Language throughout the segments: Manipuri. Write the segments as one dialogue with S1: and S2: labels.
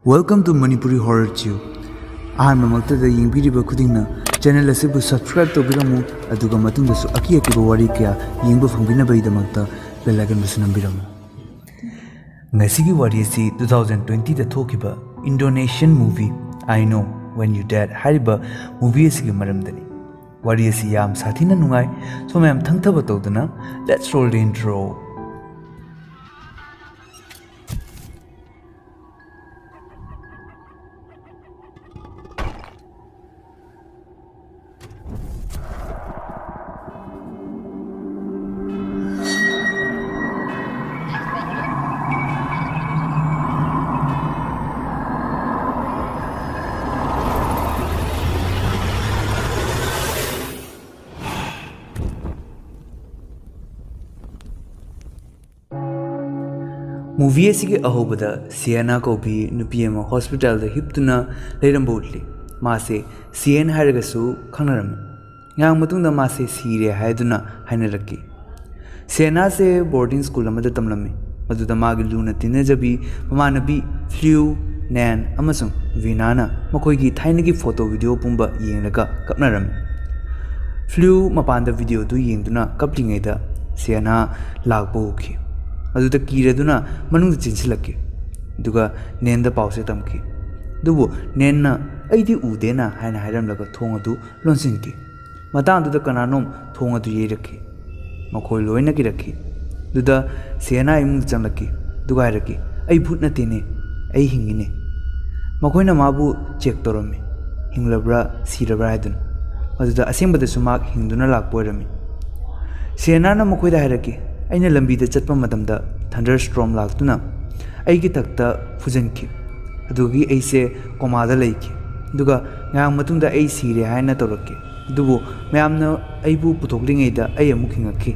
S1: Welcome to Manipuri Horror Tube. Aham mamaktada yingbiriba khudingna channel asibu subscribe tobiramu aduga matungdasu aki wari kya yingba phangbinabagidamakta bell icon busu nambiramu. Ngasigi wari asi 2020 da thokiba Indonesian movie I Know When You Dead hariba movie asigi maramdani. Wari asi yam sathina nungai so mayam thangthaba tawdana let's roll the intro. Movie asigi ahobada Sienna Kobi nupiyama hospital da hiptuna leirambotli mase Sien haragasu khanarami ngang matungda mase sire haiduna hainaraki Sienna se boarding school amada tamlami maduda magi luna tinajabi mamanabi Flew Nan amasung Vinana makoigi thainagi photo video pumba yenglaga kapnarami Flew mapanda video tu yengduna kaplingaida Sienna lagbo ukhi अदुदा कीरेदुना मनुंग चिंसिलक्के दुगा नेंदा पाउसे तमकी दुबु नेन्ना अइदि उदेना हायना हायरमलगा थोंगदु लोनसिनकी मतांदुदा कनानोम थोंगदु येरकी मखोय लोयना किरकी दुदा सेना इमुंग चंगलकी दुगा हायरकी अइ भूत नतेने अइ हिंगिने मखोयना माबु चेक तोरमी हिंगलब्रा सिरब्रा हायदुन मदुदा असेंबदसु माक हिंगदुना लाकपोयरमी सेनाना मखोयदा हायरकी अइना लंबीदा चटपा मतमदा थंडरस्टॉर्म लाक्तुना अइगी तक्ता फुजनकी अदुगी अइसे कोमादा लैकी दुगा ngang matungda ai sire haina toraki dubu mayamna aibu puthoklingeida ai amuk hingakki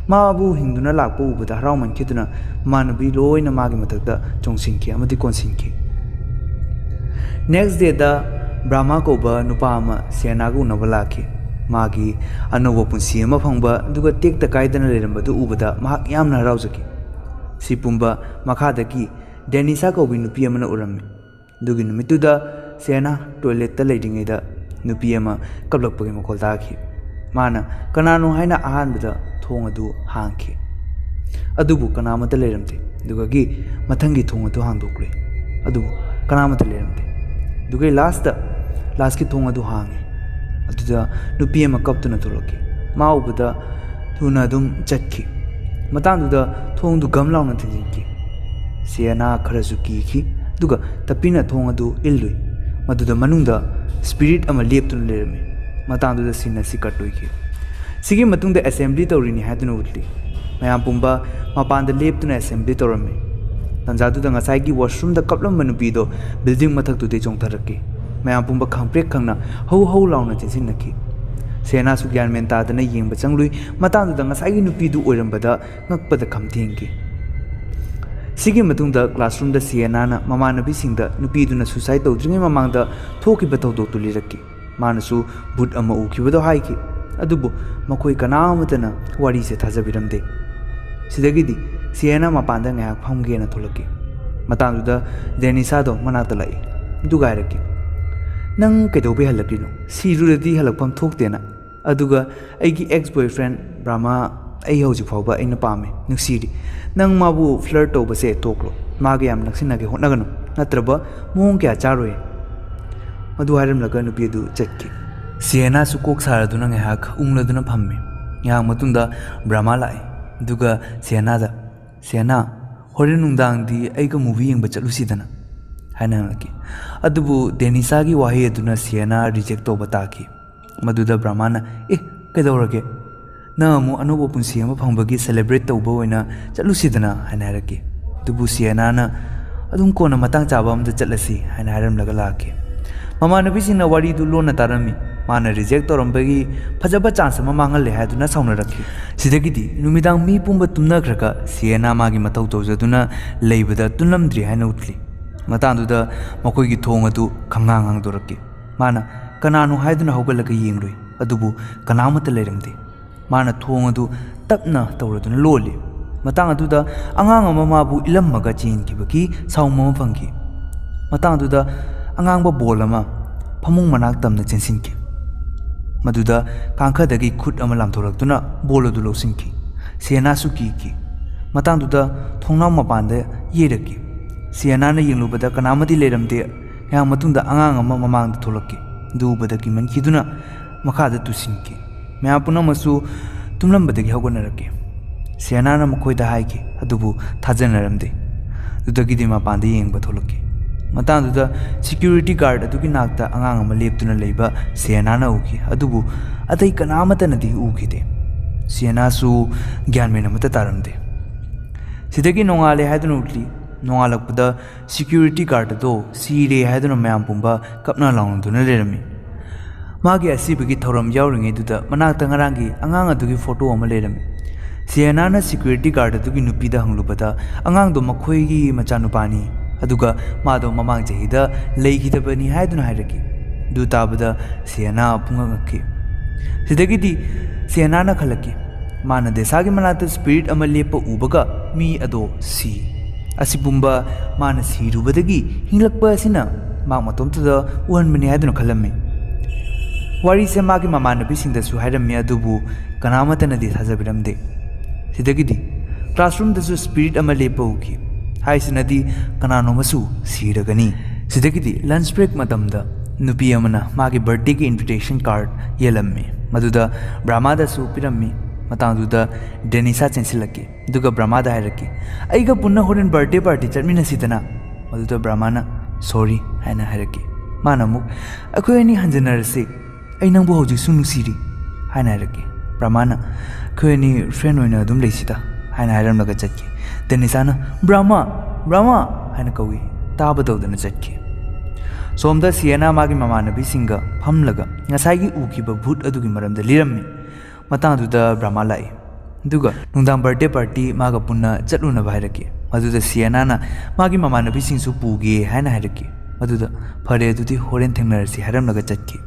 S1: mabu hingduna lakpo ubada haraman khiduna manabi loina magi matakta chongsinki amadi konsinki next day da Brahma koba nupa ama Sienna gu nabalaki magi anobo punsi ama phangba duga tekta kaidana lerambadu ubada mahak yamna harauzaki Sipumba makadaki Denisa kobi nupi amana urami dugi numituda Sienna toilet ta leidingida nupi ama kablakpagi makol taki mana kanano haina ahanbada thong adu hangki adubu kanamata leramte dugagi mathangi thong adu hangdokre adubu kanamata leramte dugai last ki thong adu hangi aduda nupi ama kaptuna toloki ma ubada thuna dum chatki matangduda thongdu gamlauna thinjinki Sienna kharasu ki duga tapina thong adu illui maduda manungda spirit ama leptun lerami matangduda sinna sikatoiki sigi matungda assembly tawrini haduna utli mayam pumba mapanda leptuna assembly tawrami tanjaduda ngasai gi washroom da kaplam manupi do building mathak tu de chongtharaki mayam pumba khangprek khangna hau launa chinsinaki Sienna su gyan men tadana yengba changlui matangduda ngasai gi nupi du oirambada ngakpada khamthengi sigi matungda classroom da Sienna na mamanabi singda nupi duna suicide tawdringai mamangda thokiba tawdok tuliraki manasu but ama ukibado haiki adubu makoi kanamatana wari se thajabiramde sidagidi Sienna mapanda ngayak phamge na tholaki matangduda Denisa do manata lai dugairaki nang kedobe halakino siruradi halakpam thokte na aduga aigi ex boyfriend Brahma ai hauji phawba aina pame nuksiri nang mabu flirt toba se toklo mage yam naksinage honagano natraba mong kya charoi adu haram laga nupi du chatki Sienna su kok saraduna ngahak ungladuna phamme yang matunda Brahma lai duga Sienna horen nungdang di aiga movie yengba chalusidana hainanaki adubu Denisa gi wahi aduna Sienna reject toba taki maduda Brahma na kaidawrage na mu anobo punsi ama phangbagi celebrate tawba oina chalusidana hainaraki dubu Sienna na adum kona matang chaba amda chatlasi hainaram laga laki mama nabi singna wari du lona tarami mana reject torambagi phajaba chance ma mangal le haduna sauna rakhi sidagidi numidang mi pumba tumna khraka Sienna magi matau tawjaduna leibada tunlamdri haina utli matangduda makoigi thong adu khangang hangdoraki mana kananu haiduna hogalaga yengroi adubu kanamata leiramde mana thong adu tapna tawraduna loli matang aduda angang ama mabu ilammaga chin kibaki sauma fangki ꯃꯇꯥꯡꯗꯨꯗ ꯑꯉꯥꯡꯕ ꯕꯣꯜ ꯑꯃ ꯐꯃꯨꯡ ꯃꯅꯥꯛ ꯇꯝꯅ ꯆꯦꯟꯁꯤꯟꯈꯤ꯫ ꯃꯗꯨꯗ ꯀꯥꯡꯈꯗꯒꯤ ꯈꯨꯠ ꯑꯃ ꯂꯥꯝꯊꯣꯔꯛꯇꯨꯅ ꯕꯣꯜ ꯑꯗꯨ ꯂꯧꯁꯤꯟꯈꯤ꯫ ꯁꯤꯌꯦꯅꯥꯁꯨ ꯀꯤꯈꯤ꯫ ꯃꯇꯥꯡꯗꯨꯗ ꯊꯣꯡꯅꯥꯎ ꯃꯄꯥꯟꯗ ꯌꯦꯔꯛꯈꯤ꯫ ꯁꯤꯌꯦꯅꯥꯅ ꯌꯦꯡꯂꯨꯕꯗ ꯀꯅꯥꯃꯗꯤ ꯂꯩꯔꯝꯗꯦ꯫ ꯉꯥꯏꯍꯥꯛ ꯃꯇꯨꯡꯗ ꯑꯉꯥꯡ ꯑꯃ ꯃꯃꯥꯡꯗ ꯊꯣꯛꯂꯛꯈꯤ꯫ ꯑꯗꯨ ꯎꯕꯗ ꯀꯤꯃꯟꯈꯤꯗꯨꯅ ꯃꯈꯥꯗ ꯇꯨꯁꯤꯟꯈꯤ꯫ ꯃꯌꯥꯝ ꯄꯨꯝꯅꯃꯛꯁꯨ ꯇꯨꯝꯂꯝꯕꯗꯒꯤ ꯍꯧꯒꯠꯅꯔꯛꯈꯤ꯫ ꯁꯤꯌꯦꯅꯥꯅ ꯃꯈꯣꯏꯗ ꯍꯥꯏꯈꯤ, ꯑꯗꯨꯕꯨ ꯊꯥꯖꯅꯔꯝꯗꯦ꯫ ꯑꯗꯨꯗꯒꯤꯗꯤ ꯃꯄꯥꯟꯗ ꯌꯦꯡꯕ ꯊꯣꯛꯂꯛꯈꯤ꯫ ꯃꯇꯥꯡꯗꯨꯗ ꯁꯦꯀ꯭ꯌꯨꯔꯤꯇꯤ ꯒꯥꯔꯗ ꯑꯗꯨꯒꯤ ꯅꯥꯛꯇ ꯑꯉꯥꯡ ꯑꯃ ꯂꯦꯞꯇꯨꯅ ꯂꯩꯕ ꯁꯤꯌꯦꯅꯥꯅ ꯎꯈꯤ, ꯑꯗꯨꯕꯨ ꯑꯇꯩ ꯀꯅꯥꯃꯠꯇꯅꯗꯤ ꯎꯈꯤꯗꯦ꯫ ꯁꯤꯌꯦꯅꯥꯁꯨ ꯒ꯭ꯌꯥꯟ ꯃꯦꯟ ꯑꯃꯠꯇ ꯇꯥꯔꯝꯗꯦ꯫ ꯁꯤꯗꯒꯤ ꯅꯣꯡꯉꯥꯜꯂꯦ ꯍꯥꯏꯗꯨꯅ ꯎꯠꯂꯤ꯫ ꯅꯣꯡꯉꯥꯜꯂꯛꯄꯗ ꯁꯦꯀ꯭ꯌꯨꯔꯤꯇꯤ ꯒꯥꯔꯗ ꯑꯗꯣ ꯁꯤꯔꯦ ꯍꯥꯏꯗꯨꯅ ꯃꯌꯥꯝ ꯄꯨꯝꯕ ꯀꯞꯅ ꯂꯥꯎꯅꯗꯨꯅ ꯂꯩꯔꯝꯃꯤ꯫ ꯃꯥꯒꯤ ꯑꯁꯤꯕꯒꯤ ꯊꯧꯔꯝ ꯌꯥꯎꯔꯤꯉꯩꯗꯨꯗ ꯃꯅꯥꯛꯇ ꯉꯔꯥꯡꯒꯤ ꯑꯉꯥꯡ ꯑꯗꯨꯒꯤ ꯐꯣꯇꯣ ꯑꯃ ꯂꯩꯔꯝꯃꯤ꯫ ꯁꯤꯌꯦꯅꯥꯅ ꯁꯦꯀ꯭ꯌꯨꯔꯤꯇꯤ ꯒꯥꯔꯗ ꯑꯗꯨꯒꯤ ꯅꯨꯄꯤꯗ ꯍꯪꯂꯨꯕꯗ ꯑꯉꯥꯡꯗꯣ ꯃꯈꯣꯏꯒꯤ ꯃꯆꯥꯅꯨꯄꯥꯅꯤ, ꯑꯗꯨꯒ ꯃꯥꯗꯣ ꯃꯃꯥꯡ ꯆꯍꯤꯗ ꯂꯩꯈꯤꯗꯕꯅꯤ ꯍꯥꯏꯗꯨꯅ ꯍꯥꯏꯔꯛꯈꯤ꯫ ꯑꯗꯨ ꯇꯥꯕꯗ ꯁꯤꯌꯦꯅꯥ ꯄꯨꯡꯉꯛ ꯉꯛꯈꯤ꯫ ꯁꯤꯗꯒꯤꯗꯤ ꯁꯤꯌꯦꯅꯥꯅ ꯈꯜꯂꯛꯈꯤ, ꯃꯥꯅ ꯗꯦꯁꯥꯒꯤ ꯃꯅꯥꯛꯇ ꯁ꯭ꯄꯤꯔꯤꯠ ꯑꯃ ꯂꯦꯞꯄ ꯎꯕꯒ ꯃꯤ ꯑꯗꯣ ꯁꯤ꯫ ꯑꯁꯤ ꯄꯨꯝꯕ ꯃꯥꯅ ꯁꯤꯔꯨꯕꯗꯒꯤ ꯍꯤꯡꯂꯛꯄ ꯑꯁꯤꯅ ꯃꯍꯥꯛ ꯃꯇꯣꯝꯇꯗ ꯎꯍꯟꯕꯅꯤ ꯍꯥꯏꯗꯨꯅ ꯈꯜꯂꯝꯃꯤ꯫ ꯋꯥꯔꯤꯁꯦ ꯃꯥꯒꯤ ꯃꯃꯥꯟꯅꯕꯤꯁꯤꯡꯗꯁꯨ ꯍꯥꯏꯔꯝꯃꯤ, ꯑꯗꯨꯕꯨ ꯀꯅꯥꯃꯠꯇꯅꯗꯤ ꯊꯥꯖꯕꯤꯔꯝꯗꯦ꯫ ꯁꯤꯗꯒꯤꯗꯤ ꯀ꯭ꯂꯥꯁꯔꯨꯝꯗꯁꯨ ꯁ꯭ꯄꯤꯔꯤꯠ ꯑꯃ ꯂꯦꯞꯄ ꯎꯈꯤ꯫ ꯍꯥꯏꯁꯤꯅꯗꯤ ꯀꯅꯥꯅꯣꯃꯁꯨ ꯁꯤꯔꯒꯅꯤ꯫ ꯁꯤꯗꯒꯤꯗꯤ ꯂꯟꯆ ꯕ꯭ꯔꯦꯛ ꯃꯇꯝꯗ ꯅꯨꯄꯤ ꯑꯃꯅ ꯃꯥꯒꯤ ꯕꯔꯊꯗꯦꯒꯤ ꯏꯟꯚꯤꯇꯦꯁꯟ ꯀꯥꯔꯗ ꯌꯦꯜꯂꯝꯃꯤ, ꯃꯗꯨꯗ ꯕ꯭ꯔꯍ꯭ꯃꯥꯗꯁꯨ ꯄꯤꯔꯝꯃꯤ꯫ ꯃꯇꯥꯡꯗꯨꯗ ꯗꯦꯅꯤꯁꯥ ꯆꯦꯟꯁꯤꯜꯂꯛꯈꯤ, ꯑꯗꯨꯒ ꯕ꯭ꯔꯍ꯭ꯃꯥꯗ ꯍꯥꯏꯔꯛꯈꯤ, ꯑꯩꯒ ꯄꯨꯟꯅ ꯍꯣꯔꯦꯟ ꯕꯔꯊꯗꯦ ꯄꯥꯔꯇꯤ ꯆꯠꯃꯤꯟꯅꯁꯤꯗꯅ꯫ ꯃꯗꯨꯗ ꯕ꯭ꯔꯍ꯭ꯃꯥꯅ ꯁꯣꯔꯤ ꯍꯥꯏꯅ ꯍꯥꯏꯔꯛꯈꯤ꯫ ꯃꯥꯅ ꯑꯃꯨꯛ ꯑꯩꯈꯣꯏ ꯑꯅꯤ ꯍꯟꯖꯤꯟꯅꯔꯁꯤ, ꯑꯩ ꯅꯪꯕꯨ ꯍꯧꯖꯤꯛꯁꯨ ꯅꯨꯡꯁꯤꯔꯤ ꯍꯥꯏꯅ ꯍꯥꯏꯔꯛꯈꯤ꯫ ꯕ꯭ꯔꯍ꯭ꯃꯥꯅ ꯑꯩꯈꯣই ꯑꯅꯤ ꯐ꯭ꯔꯦꯟ ꯑꯣꯏꯅ ꯑꯗꯨꯝ ꯂꯩꯁꯤꯗ ꯍꯥꯏꯅ ꯍꯥꯏꯔꯝꯂꯒ ꯆꯠꯈꯤ꯫ ꯗꯦꯅꯤꯁꯥꯅ ꯕ꯭ꯔꯍ꯭ꯃꯥ ꯕ꯭ꯔꯍ꯭ꯃꯥ ꯍꯥꯏꯅ ꯀꯧꯏ, ꯇꯥꯕ ꯇꯧꯗꯅ ꯆꯠꯈꯤ꯫ ꯁꯣꯝꯗ ꯁꯤꯌꯦꯅꯥ ꯃꯥꯒꯤ ꯃꯃꯥꯟꯅꯕꯤꯁꯤꯡꯒ ꯐꯝꯂꯒ ꯉꯁꯥꯏꯒꯤ ꯎꯈꯤꯕ ꯚꯨꯠ ꯑꯗꯨꯒꯤ ꯃꯔꯝꯗ ꯂꯤꯔꯝꯃꯤ꯫ ꯃꯇꯥꯡꯗꯨꯗ ꯕ꯭ꯔꯍ꯭ꯃꯥ ꯂꯥꯛꯏ, ꯑꯗꯨꯒ ꯅꯨꯡꯗꯥꯡ ꯕꯔꯊꯗꯦ ꯄꯥꯔꯇꯤ ꯃꯥꯒ ꯄꯨꯟꯅ ꯆꯠꯂꯨꯅꯕ ꯍꯥꯏꯔꯛꯈꯤ꯫ ꯃꯗꯨꯗ ꯁꯤꯌꯦꯅꯥꯅ ꯃꯥꯒꯤ ꯃꯃꯥꯟꯅꯕꯤꯁꯤꯡꯁꯨ ꯄꯨꯒꯦ ꯍꯥꯏꯅ ꯍꯥꯏꯔꯛꯈꯤ꯫ ꯃꯗꯨꯗ ꯐꯔꯦ ꯑꯗꯨꯗꯤ ꯍꯣꯔꯦꯟ ꯊꯦꯡꯅꯔꯁꯤ ꯍꯥꯏꯔꯝꯂꯒ ꯆꯠꯈꯤ꯫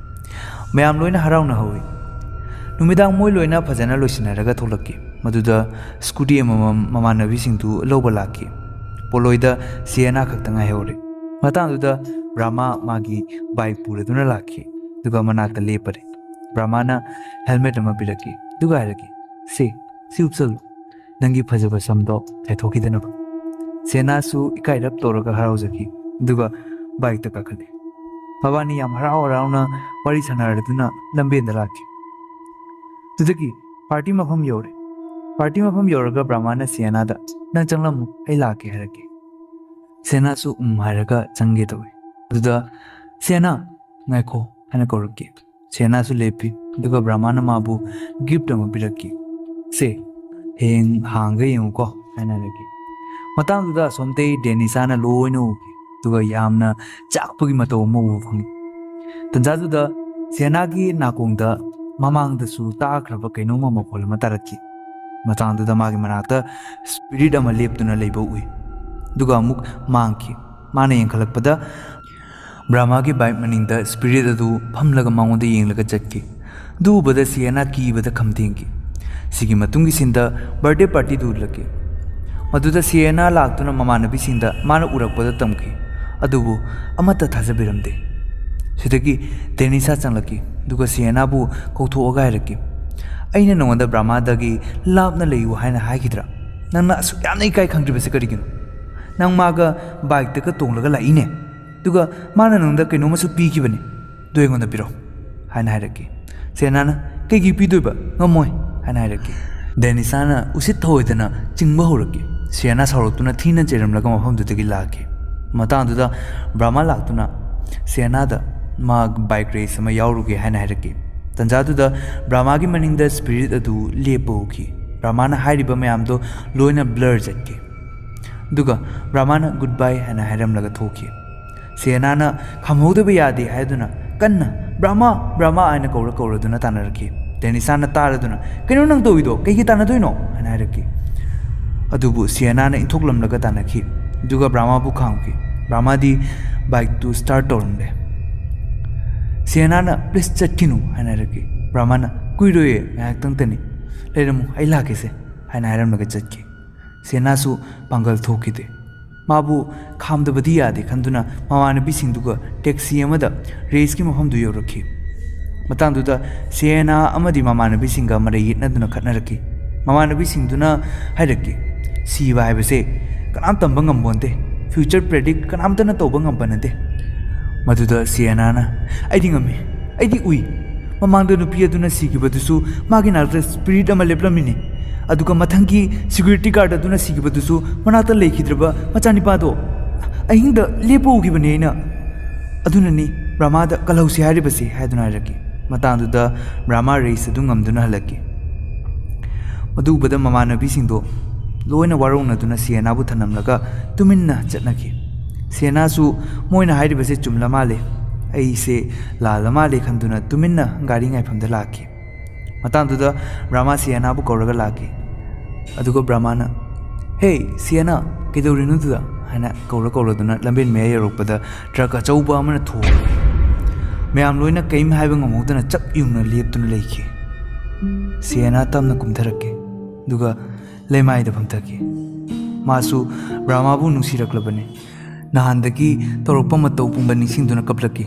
S1: ꯃꯌꯥꯝ ꯂꯣꯏꯅ ꯍꯔꯥꯎꯅ ꯍꯧꯏ꯫ ꯅꯨꯃꯤꯗꯥꯡ ꯃꯣꯏ ꯂꯣꯏꯅ ꯐꯖꯅ ꯂꯣꯏꯁꯤꯟꯅꯔꯒ ꯊꯣꯛꯂꯛꯈꯤ꯫ ꯃꯗꯨꯗ ꯁ꯭ꯀꯨꯇꯤ ꯑꯃꯃꯝ ꯃꯃꯥꯟꯅꯕꯤꯁꯤꯡꯗꯨ ꯂꯧꯕ ꯂꯥꯛꯈꯤ꯫ ꯄꯣꯂꯣꯏꯗ ꯁꯤꯌꯦꯅꯥ ꯈꯛꯇ ꯉꯥꯏꯍꯧꯔꯦ꯫ ꯃꯇꯥꯡꯗꯨꯗ ꯕ꯭ꯔꯍ꯭ꯃꯥ ꯃꯥꯒꯤ ꯕꯥꯏꯛ ꯄꯨꯔꯗꯨꯅ ꯂꯥꯛꯈꯤ, ꯑꯗꯨꯒ ꯃꯅꯥꯛꯇ ꯂꯦꯞꯄꯔꯦ꯫ ꯕ꯭ꯔꯍ꯭ꯃꯥꯅ ꯍꯦꯜꯃꯦꯠ ꯑꯃ ꯄꯤꯔꯛꯈꯤ, ꯑꯗꯨꯒ ꯍꯥꯏꯔꯛꯈꯤ, ꯁꯤ ꯎꯞꯁꯜꯂꯨ, ꯅꯪꯒꯤ ꯐꯖꯕ ꯁꯝꯗꯣ ꯆꯥꯏꯊꯣꯛꯈꯤꯗꯅꯕ꯫ ꯁꯤꯌꯦꯅꯥꯁꯨ ꯏꯀꯥꯏꯔꯞ ꯇꯧꯔꯒ ꯍꯔꯥꯎꯖꯈꯤ, ꯑꯗꯨꯒ ꯕꯥꯏꯛꯇ ꯀꯥꯈꯠꯂꯦ꯫ ꯃꯕꯥꯅꯤ ꯌꯥꯝ ꯍꯔꯥꯎ ꯍꯔꯥꯎꯅ ꯋꯥꯔꯤ ꯁꯥꯟꯅꯔꯗꯨꯅ ꯂꯝꯕꯦꯟꯗ ꯂꯥꯛꯈꯤ꯫ ꯑꯗꯨꯗꯒꯤ ꯄꯥꯔꯇꯤ ꯃꯐꯝ ꯌꯧꯔꯦ꯫ ꯄꯥꯔꯇꯤ ꯃꯐꯝ ꯌꯧꯔꯒ ꯕ꯭ꯔꯍ꯭ꯃꯥꯅ ꯁꯤꯌꯦꯅꯥꯗ ꯅꯪ ꯆꯪꯂꯝꯃꯨ, ꯑꯩ ꯂꯥꯛꯀꯦ ꯍꯥꯏꯔꯛꯈꯤ꯫ ꯁꯤꯌꯦꯅꯥꯁꯨ ꯍꯥꯏꯔꯒ ꯆꯪꯒꯦ ꯇꯧꯏ꯫ ꯑꯗꯨꯗ ꯁꯤꯌꯦꯅꯥ ꯉꯥꯏꯈꯣ ꯍꯥꯏꯅ ꯀꯧꯔꯛꯈꯤ꯫ ꯁꯤꯌꯦꯅꯥꯁꯨ ꯂꯦꯞꯄꯤ, ꯑꯗꯨꯒ ꯕ꯭ꯔꯍ꯭ꯃꯥꯅ ꯃꯥꯕꯨ ꯒꯤꯐ꯭ट ꯑꯃ ꯄꯤꯔꯛꯈꯤ꯫ ꯍꯌꯦꯡ ꯍꯥꯡꯒ ꯌꯦꯡꯉꯨꯀꯣ ꯍꯥꯏꯅ ꯍꯥꯏꯔꯛꯈꯤ꯫ ꯃꯇꯥꯡꯗꯨꯗ ꯑꯁꯣꯝꯗꯩ ꯗꯦꯅꯤꯁꯥꯅ ꯂꯣꯏꯅ ꯎꯈꯤ, ꯑꯗꯨꯒ ꯌꯥꯝꯅ ꯆꯥꯛꯄꯒꯤ ꯃꯇꯧ ꯑꯃ ꯎꯕ ꯐꯪꯉꯤ꯫ ꯇꯟꯖꯥꯗꯨꯗ ꯁꯤꯌꯦꯅꯥꯒꯤ ꯅꯥꯀꯣꯡꯗ ꯃꯃꯥꯡꯗꯁꯨ ꯇꯥꯈ꯭ꯔꯕ ꯀꯩꯅꯣꯝꯃ ꯃꯈꯣꯜ ꯑꯃ ꯇꯥꯔꯛꯈꯤ꯫ ꯃꯇꯥꯡꯗꯨꯗ ꯃꯥꯒꯤ ꯃꯅꯥꯛꯇ ꯁ꯭ꯄꯤꯔꯤꯠ ꯑꯃ ꯂꯦꯞꯇꯨꯅ ꯂꯩꯕ ꯎꯏ, ꯑꯗꯨꯒ ꯑꯃꯨꯛ ꯃꯥꯡꯈꯤ꯫ ꯃꯥꯅ ꯌꯦꯡꯈꯠꯂꯛꯄꯗ ꯕ꯭ꯔꯍ꯭ꯃꯥꯒꯤ ꯕꯥꯏꯛ ꯃꯅꯤꯡꯗ ꯁ꯭ꯄꯤꯔꯤꯠ ꯑꯗꯨ ꯐꯝꯂꯒ ꯃꯉꯣꯟꯗ ꯌꯦꯡꯂꯒ ꯆꯠꯈꯤ꯫ ꯑꯗꯨ ꯎꯕꯗ ꯁꯤꯌꯦꯅꯥ ꯀꯤꯕꯗ ꯈꯝꯊꯦꯡꯈꯤ꯫ ꯁꯤꯒꯤ ꯃꯇꯨꯡꯒꯤ ꯁꯤꯟꯗ ꯕꯔꯊꯗꯦ ꯄꯥꯔꯇꯤꯗꯨ ꯎꯠꯂꯛꯈꯤ꯫ ꯃꯗꯨꯗ ꯁꯤꯌꯦꯅꯥ ꯂꯥꯛꯇꯨꯅ ꯃꯃꯥꯟꯅꯕꯤꯁꯤꯡꯗ ꯃꯥꯅ ꯎꯔꯛꯄꯗ ꯇꯝꯈꯤ, ꯑꯗꯨꯕꯨ ꯑꯃꯠꯇ ꯊꯥꯖꯕꯤꯔꯝꯗꯦ꯫ ꯁꯤꯗꯒꯤ ꯗꯦꯅꯤꯁꯥ ꯆꯪꯂꯛꯈꯤ, ꯑꯗꯨꯒ ꯁꯤꯌꯦꯅꯥꯕꯨ ꯀꯧꯊꯣꯛꯑꯒ ꯍꯥꯏꯔꯛꯈꯤ, ꯑꯩꯅ ꯅꯉꯣꯟꯗ ꯕ꯭ꯔꯍ꯭ꯃꯥꯗꯒꯤ ꯂꯥꯞꯅ ꯂꯩꯌꯨ ꯍꯥꯏꯅ ꯍꯥꯏꯈꯤꯗ꯭ꯔꯥ? ꯅꯪꯅ ꯑꯁꯨꯛ ꯌꯥꯝꯅ ꯏꯀꯥꯏ ꯈꯪꯗ꯭ꯔꯤꯕꯁꯤ ꯀꯔꯤꯒꯤꯅꯣ? ꯅꯪ ꯃꯥꯒ ꯕꯥꯏꯛꯇꯒ ꯇꯣꯡꯂꯒ ꯂꯥꯛꯏꯅꯦ, ꯑꯗꯨꯒ ꯃꯥꯅ ꯅꯉꯣꯟꯗ ꯀꯩꯅꯣꯝꯃꯁꯨ ꯄꯤꯈꯤꯕꯅꯤ, ꯑꯗꯨ ꯑꯩꯉꯣꯟꯗ ꯄꯤꯔꯣ ꯍꯥꯏꯅ ꯍꯥꯏꯔꯛꯈꯤ꯫ ꯁꯤꯌꯦꯅꯥꯅ ꯀꯩꯒꯤ ꯄꯤꯗꯣꯏꯕ, ꯉꯝꯃꯣꯏ ꯍꯥꯏꯅ ꯍꯥꯏꯔꯛꯈꯤ꯫ ꯗꯦꯅꯤꯁꯥꯅ ꯎꯁꯤꯠ ꯊꯑꯣꯏꯗꯅ ꯆꯤꯡꯕ ꯍꯧꯔꯛꯈꯤ꯫ ꯁꯤꯌꯦꯅꯥ ꯁꯥꯎꯔꯛꯇꯨꯅ ꯊꯤꯅ ꯆꯩꯔꯝꯂꯒ ꯃꯐꯝꯗꯨꯗꯒꯤ ꯂꯥꯛꯈꯤ꯫ ꯃꯇꯥꯡꯗꯨꯗ ꯕ꯭ꯔꯍ꯭ꯃꯥ ꯂꯥꯛꯇꯨꯅ ꯁꯤꯌꯦꯅꯥꯗ ꯃꯥ ꯕꯥꯏꯛ ꯔꯦꯁ ꯑꯃ ꯌꯥꯎꯔꯨꯒꯦ ꯍꯥꯏꯅ ꯍꯥꯏꯔꯛꯈꯤ꯫ ꯇꯟꯖꯥꯗꯨꯗ ꯕ꯭ꯔꯍ꯭ꯃꯥꯒꯤ ꯃꯅꯤꯡꯗ ꯁ꯭ꯄꯤꯔꯤꯠ ꯑꯗꯨ ꯂꯦꯞꯄ ꯎꯈꯤ꯫ ꯕ꯭ꯔꯍ꯭ꯃꯥꯅ ꯍꯥꯏꯔꯤꯕ ꯃꯌꯥꯝꯗꯣ ꯂꯣꯏꯅ ꯕ꯭ꯂꯔ ꯆꯠꯈꯤ, ꯑꯗꯨꯒ ꯕ꯭ꯔꯍ꯭ꯃꯥꯅ ꯒꯨꯗ ꯕꯥꯏ ꯍꯥꯏꯅ ꯍꯥꯏꯔꯝꯂꯒ ꯊꯣꯛꯈꯤ꯫ ꯁꯤꯌꯦꯅꯥꯅ ꯈꯝꯍꯧꯗꯕ ꯌꯥꯗꯦ ꯍꯥꯏꯗꯨꯅ ꯀꯟꯅ ꯕ꯭ꯔꯍ꯭ꯃꯥ ꯕ꯭ꯔꯍ꯭ꯃꯥ ꯍꯥꯏꯅ ꯀꯧꯔꯗꯨꯅ ꯇꯥꯟꯅꯔꯛꯈꯤ꯫ ꯗꯦꯅꯤꯁꯥꯅ ꯇꯥꯔꯗꯨꯅ ꯀꯩꯅꯣ ꯅꯪ ꯇꯧꯏꯗꯣ, ꯀꯩꯒꯤ ꯇꯥꯟꯅꯗꯣꯏꯅꯣ ꯍꯥꯏꯅ ꯍꯥꯏꯔꯛꯈꯤ꯫ ꯑꯗꯨꯕꯨ ꯁꯤꯌꯦꯅꯥꯅ ꯏꯟꯊꯣꯛꯂꯝꯂꯒ ꯇꯥꯟꯅꯈꯤ, ꯑꯗꯨꯒ ꯕ꯭ꯔꯍ꯭ꯃꯥꯕꯨ ꯈꯥꯝꯈꯤ꯫ ꯕ꯭ꯔꯍ꯭ꯃꯥꯗꯤ ꯕꯥꯏꯛꯇꯨ ꯁ꯭ꯇꯥꯔꯠ ꯇꯧꯔꯝꯗꯦ꯫ ꯁꯤꯌꯦꯅꯥꯅ ꯄ꯭ꯂꯤꯖ ꯆꯠꯈꯤꯅꯨ ꯍꯥꯏꯅ ꯍꯥꯏꯔꯛꯈꯤ꯫ ꯕ꯭ꯔꯍ꯭ꯃꯥꯅ ꯀꯨꯏꯔꯣꯏꯌꯦ, ꯉꯥꯏꯍꯥꯛꯇꯪꯇꯅꯤ, ꯂꯩꯔꯝꯃꯨ, ꯑꯩ ꯂꯥꯛꯀꯦꯁꯦ ꯍꯥꯏꯅ ꯍꯥꯏꯔꯝꯂꯒ ꯆꯠꯈꯤ꯫ ꯁꯤꯌꯦꯅꯥꯁꯨ ꯄꯥꯡꯒꯜ ꯊꯣꯛꯈꯤꯗꯦ꯫ माबू खामदबदी यादे खंदुना ममानबीसिंगदुगा टैक्सी अमदा रेस की मफमदु यौरखी मतंगदुदा सियेना अमदी ममानबीसिंगा मरे यितनदुना खतनरखी ममानबीसिंगदुना हायरखी सीबा हायबसे कनाम तंबा ngambonte फ्यूचर प्रेडिक्ट कनामतना तौबा ngambनते मदुदा सियेनाना आइदि ngami आइदि उई ममांगदा नुपी अदुना सिगिबदुसु मागी नागदा स्पिरिट अमा लेपलमिनी अदुगा मथंगी सिक्योरिटी गार्ड अदुना सिगिबदुसु मनाता लेखिद्रबा मचानिपादो अहिंगदा लेपो उगिबनेना अदुननी ब्रह्मादा कलौसी हारिबसी हायदुना हायरकी मतांदुदा ब्रह्मा रेस अदु ngamदुना हलकी मदुबदा ममानबीसिंगदो लोइना वारोंगनदुना सियेनाबु थनमलगा तुमिन्ना चटनकी सियेनासु मोइना हारिबसे चुमला माले ऐसे लाल माले खंदुना तुमिन्ना गाड़ी ngaifamda लाकी मतंगदुदा ब्रह्मा सियेनाबु कौरगा लाकी अदुगा ब्रह्माना हे सियेना केदौरिनुदुदा हाना कौरदुना लंबेन मे यरोपदा ट्रक अचौबा अमना थो मैम लोइना कईम हाइबा ngमौदना चप युंगना लेपतुना लेखी सियेना तमना कुमधरके दुगा लेमाइदा फमथकी मासु ब्रह्माबु नुसिरक्लबने नहानदगी तौरपा मतौ पुंबा निसिंगदुना कपलकी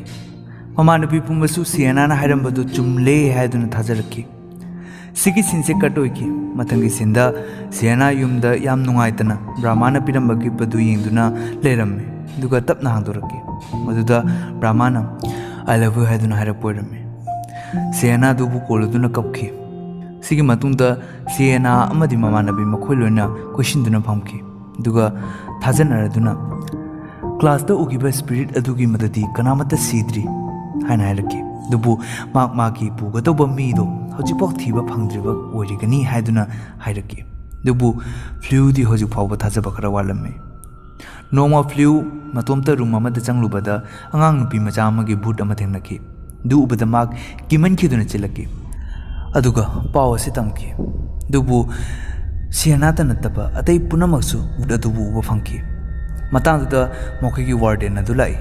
S1: ममानबी पुंबसु सियेनाना हायरंबदु चुमले हायदुना थाजरकी सिगी सिनसे कटोइकी मथंगी सिंदा सियेना युमदा याम नुंगाइतना ब्रह्माना पिरंबगी बदु येंगदुना लेरम्मे दुगा तपना हांदोरकी मदुदा ब्रह्माना I love you हायदुना हायरपोइरम्मे Sienna दुबु कोलदुना कपकी सिगी मतुंगदा Sienna अमदी ममानबी मखोइ लोइना क्वेश्चनदुना फमकी दुगा थाजनरदुना क्लास दा उगिबा स्पिरिट अदुगी मददी कनामता सीद्री हायना हायरकी दुबु माक माकी पुगदौबा मीदो हजिपौ थीबा फंगद्रिबा ओइरिगनी हायदुना हायरकी दुबु फ्लूदी हजिक फावबा थाजबा खरा वालम्मे नोमा फ्लू मतोमता रूम अमदा चंगलुबदा अंगांग नुपी मचा अमगी भूत अमा थेंगनकी दु उबदा माक किमनखिदुना चिलकी अदुगा पाव असे तमकी दुबु सियेनाता नत्तबा अतै पुनमक्सु भूत अदुबु उबा फंगकी मतंगदुदा मखोइगी वार्डन अदु लाई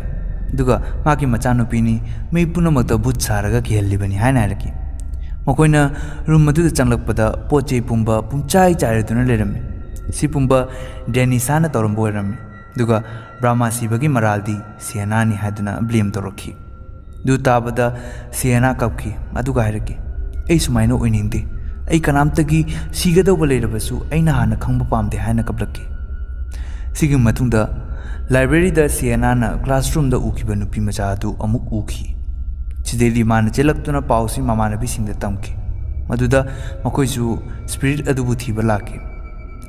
S1: दुगा माकी मचानुपीनी मे पुनमक्ता भूत सारगा किहल्लिबनी हायना हायरकी मखोइना रूम अदुदा चंगलकपदा पोचे पुंबा पुंचाई चाइरदुना लेरम्मे सि पुंबा डेनिसाना तौरंबो ओइरम्मे दुगा ब्रह्मा सिबगी मरालदी सियेनानी हायदुना ब्लेम तौरखी दु ताबदा सियेना कपकी अदुगा हायरकी ऐ सुमाइना ओइनिंगदे ऐ कनामतगी सिगदौबा लेरबसु ऐना हाना खंबा पामदे हायना कपलकी सिगी मतुंगदा लाइब्रेरी दा सियेनाना क्लासरूम दा उखिबा नुपी मचा अदु अमुक उखी सिदेली माना चेलक्तुना पाउसी ममानबीसिंगदा तमकी मदुदा मखोइसु स्पिरिट अदुबु थीबा लाकी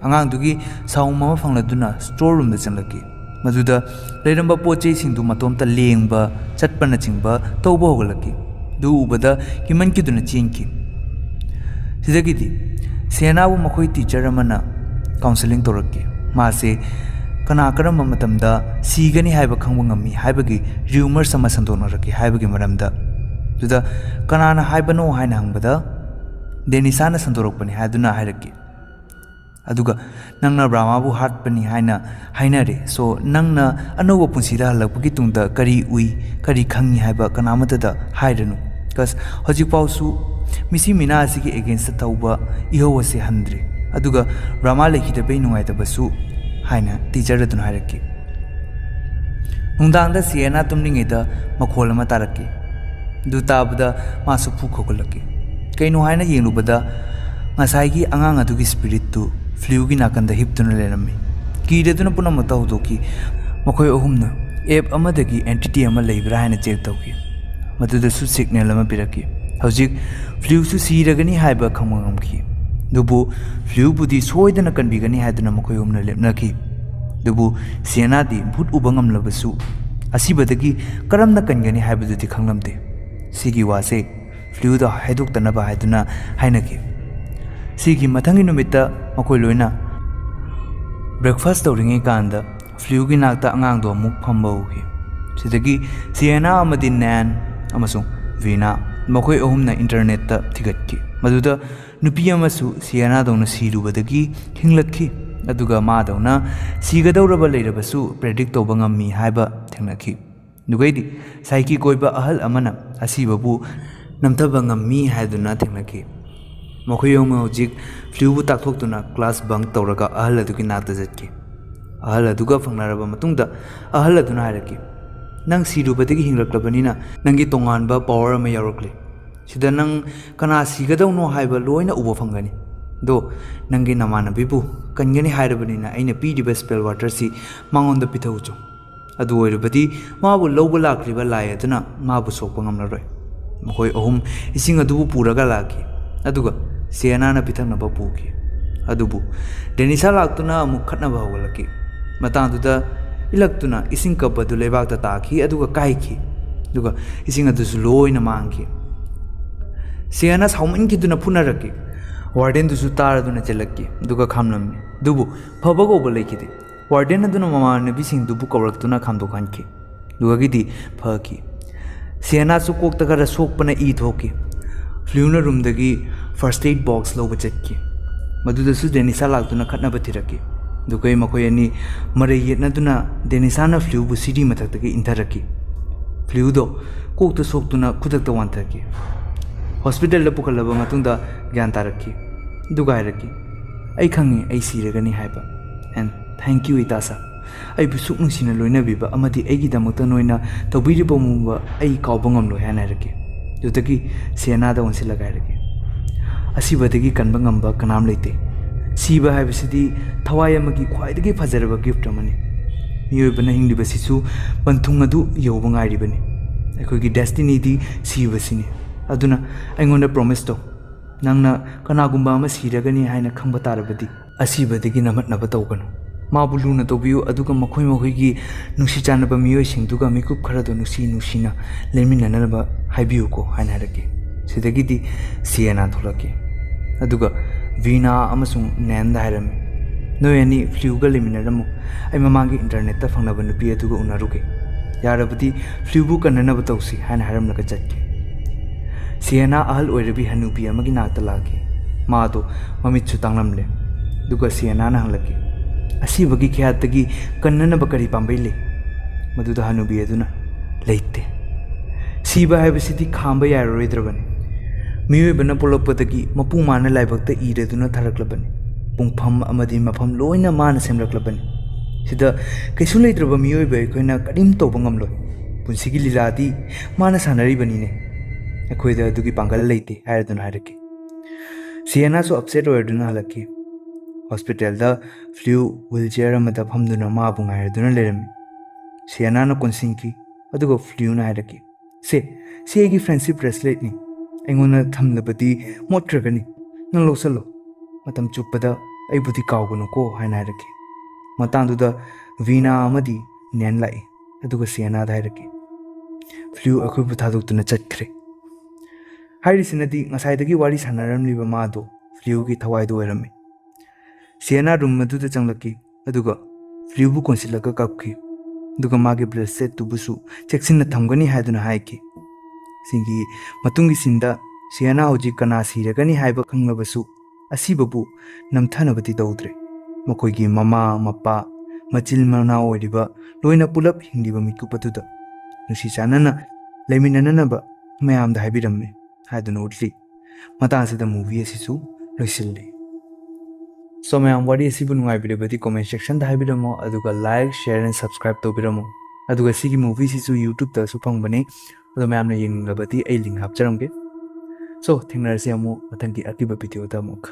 S1: अंगांगदुगी साउम अमा फंगलदुना स्टोर रूम दा चंगलकी मदुदा लेरंबा पोचे सिंगदु मतोमता लेंगबा चटपना चिंगबा तौबा होगलकी दु उबदा किमनकिदुना चेंकी सिदगिदी सियेनाबु मखोइ टीचर अमना काउंसलिंग तौरकी मासे कना करम मतमदा सीगनी हाइबा खंगबा ngami हाइबगी रूमर्स अमा संदोनरकी हाइबगी मरमदा दुदा कनाना हाइबनो हाइना हंगबदा डेनिसाना संदोरकपनि हायदुना हायरकी अदुगा नंगना ब्रह्माबु हाटपनि हाइना हाइनरे सो नंगना अनोबा पुंसिदा हलकपगी तुंगदा करी उई करी खंगी हाइबा कनामतदा हायरनु कस हजिपाउसु मिसी मिना असिगी एगेंस्ट तौबा इहोवसे हंद्रे अदुगा ब्रह्मा लेखिदबे नुंगाइदबसु हाइना टीचर अदुना हायरकी नुंदांगदा सियेना तुमनिंगेदा मखोल अमा तारकी दु ताबदा मासु फुखोगलकी कइनो हाइना येंगलुबदा ngसाइगी अंगांग अदुगी स्पिरिट तु फ्लूगी नाकंदा हिपतुना लेरम्मी कीरेदुना पुनमता होदोकी मखोय अहुमना एप अमदगी एंटिटी अमा लेब्रा हाइना चेक तौकी मदुदसु सिग्नल अमा पिरकी हौजिक फ्लूसु सीरगनी हाइबा खंगबा ngamki दुबु फ्लू बुदी सोइदना कनबिगनी हायदुना मखोय अहुमना लेपनाकी दुबु सियेनादी भूत उबा ngamlabasु असिबदगी करमना कनगनी हाइबदुदी खंगलमदे सिगी वासे फ्लू दा हाइदोक्तनबा हायदुना हाइनकी सिगी मथंगी नुमित्ता मखोय लोइना ब्रेकफास्ट तौरिंगे कांदा फ्लूगी नाकता अंगांग दो अमुक फंबा उखी सिदगी सियेना अमदी नैन अमसुंग वीना मखोय अहुमना इंटरनेट ता थिगतकी मदुदा नुपी अमसु सियेना दौना सिरुबदगी हिंगलतकी अदुगा मा दौना सिगदौरबा लेरबसु प्रेडिक्ट तौबा ngami हाइबा थेंगनकी दुगैदी साइकी कोइबा अहल अमना असिबबु नमथबा ngami हायदुना थेंगनकी मखोय अहुम हौजिक फ्लूबु ताकथोक्तुना क्लास बंक तौरगा अहल अदुगी नाकता जटकी ahal aduga fangnaraba matungda ahal aduna hairaki nang sirubadagi hinglaklabanina nangi tonganba power ama yaurokle sida nang kana sigadawno haiba loina uba fangani do nangi namanabibu kangani hairabanina aina piriba spell water si mangonda pitaucho adu oirubadi mabu lawba lakriba lai aduna mabu sokpa ngamlaroi mkhoi ahum ising adubu puraga laki aduga sienana pithanaba puki adubu denisa laktuna amuk khatnaba hawalaki matangduda ilaktuna ising kabadu lebakta taki aduga kaiki aduga ising adusu loina mangki siena saumin kiduna punaraki warden dusu taraduna chelakki aduga khamnamni dubu phabago bolekide warden aduna mama nabising dubu kawraktuna khamdokanki aduga gidi phaki siena su kokta gara sokpana e thoki फ्लूना रूमदगी फर्स्ट एड बॉक्स लौब चटकी मधुदसु डेनिसा लाक्तुना खटनबा थिरकी दुगै मखोय अनि मरे येतनादुना डेनिसाना फ्लूबु सिडी मथक्तगी इंथरकी फ्लूदो कोकता सोक्तुना खुदक्ता वांथरकी हॉस्पिटल ला पुखलबा मतुंदा ज्ञान तारकी दुगायरकी आई खंगे आई सिरगनी हाइबा एंड थैंक यू इतासा आई बिसुक नुसिना लोइनाबिबा अमदि एगी दमक्ता नोइना तौबिरिबो मुबा आई कावबंगम लो हानारकी जुतकी सेनादा उनसे लगायरगे असीबदगी कनबा ngamba कनाम लेते सीबा हाइबसिदी थवाय अमगी ख्वाइदगी फजरबा गिफ्ट अमनी मियोबना हिंगलिबसिसु पंथुंग अदु यौबा ngairibani अखोगी डेस्टिनी दी सीबसिनी अदुना अइंगोंदा प्रॉमिस तो नंगना कनागुंबा अमा सीरगनी हाइना खंबा तारबदी असीबदगी नमतनबा तौगनु माबु लुना तौबियु अदुगा मखोय मखोयगी नुसी चानबा मियोय सिंगदुगा मिकुप खरदो नुसीना लेमिननबा हाइबियु को हाइना हारके सिदगिदी सिएना थोलके अदुगा वीना अमसुंग नैंदा हाइरमे नोय अनि फ्लूगा लेमिनरमु आई ममांगी इंटरनेट ता फंगनबा नुपी अदुगा उनारुके यारबदी फ्लूबु कन्ननबा तौसी हाइना हारमलका चटके सिएना अहल ओइरबी हनुपी अमगी नाकता लाके मादो ममितसु तांगलमले दुगा सिएना ना हंगलके असीबगी ख्यातगी कन्ननबा करी पांबैले मधुदा हनुबी अदुना लेते सीबा हाइबसिदी खांबा यारोइद्रबने मियोइबना पोलपदगी मपु माना लाइबक्ता इरेदुना थरक्लबने पुंगफम अमदि मफम लोइना माना सेमरक्लबने सिदा कैसु लेद्रबा मियोइबा अखोइना करिम तौबा ngamloi पुंसिगी लीलादी माना सानरिबनिने अखोइदा अदुगी पांगल लेते हायरदुना हायरके सिएना सो अपसेट ओइरदुना हलकी हॉस्पिटल दा फ्लू व्हीलचेयर अमदा फमदुना माबु ngairदुना लेरमी सिएना ना कोनसिंकी अदुगा फ्लू ना हायरके से एगी फ्रेंडशिप ब्रेसलेट नि एंगोना थमलबदी मोट्रगनी नंग लोसलो मतम चुपदा अइबुदी कावगनो को हायना हायरके मतांदुदा वीना अमदी नैन लाई अदुगा सिएना दा हायरके फ्लू अखुबु थादुक्तुना चटख्रे हायरिसिनदी ngसाइदगी वारी सानरमलिबा मादो फ्लू की थवाइदो ओइरमे सिएना रूम मधुदा चंगलकी अदुगा फ्लूबु कोनसिलका कपखी दुगा मागे ब्रेसलेट तुबुसु चेक्सिन थमगनी हायदुना हायकी सिंगी मतुंगी सिंदा सिएना होजी कना सिरगनी हायबा खंगलबसु असीबबु नमथनबती तौद्रे मखोइगी ममा मपा मचिल मना ओइरिबा लोइना पुलप हिंदिबा मिकुपतुदा नुसी चानना लेमिनननबा मयामदा हायबिरम्मे हायदुना उटली मतांसिदा मूवी असिसु लोइसिल्ले सो मैम वारी असिबु नुंगाइबिरबदी कमेंट सेक्शन दा हायबिरमो अदुगा लाइक शेयर एंड सब्सक्राइब तौबिरमो अदुगा सिगी मूवी सिसु यूट्यूब दा सु फंगबने अदो मैम ने यिंगलबदी ए लिंक हापचरमगे सो थिंगनरसे अमु मथंगी अकिबा वीडियो दा अमुक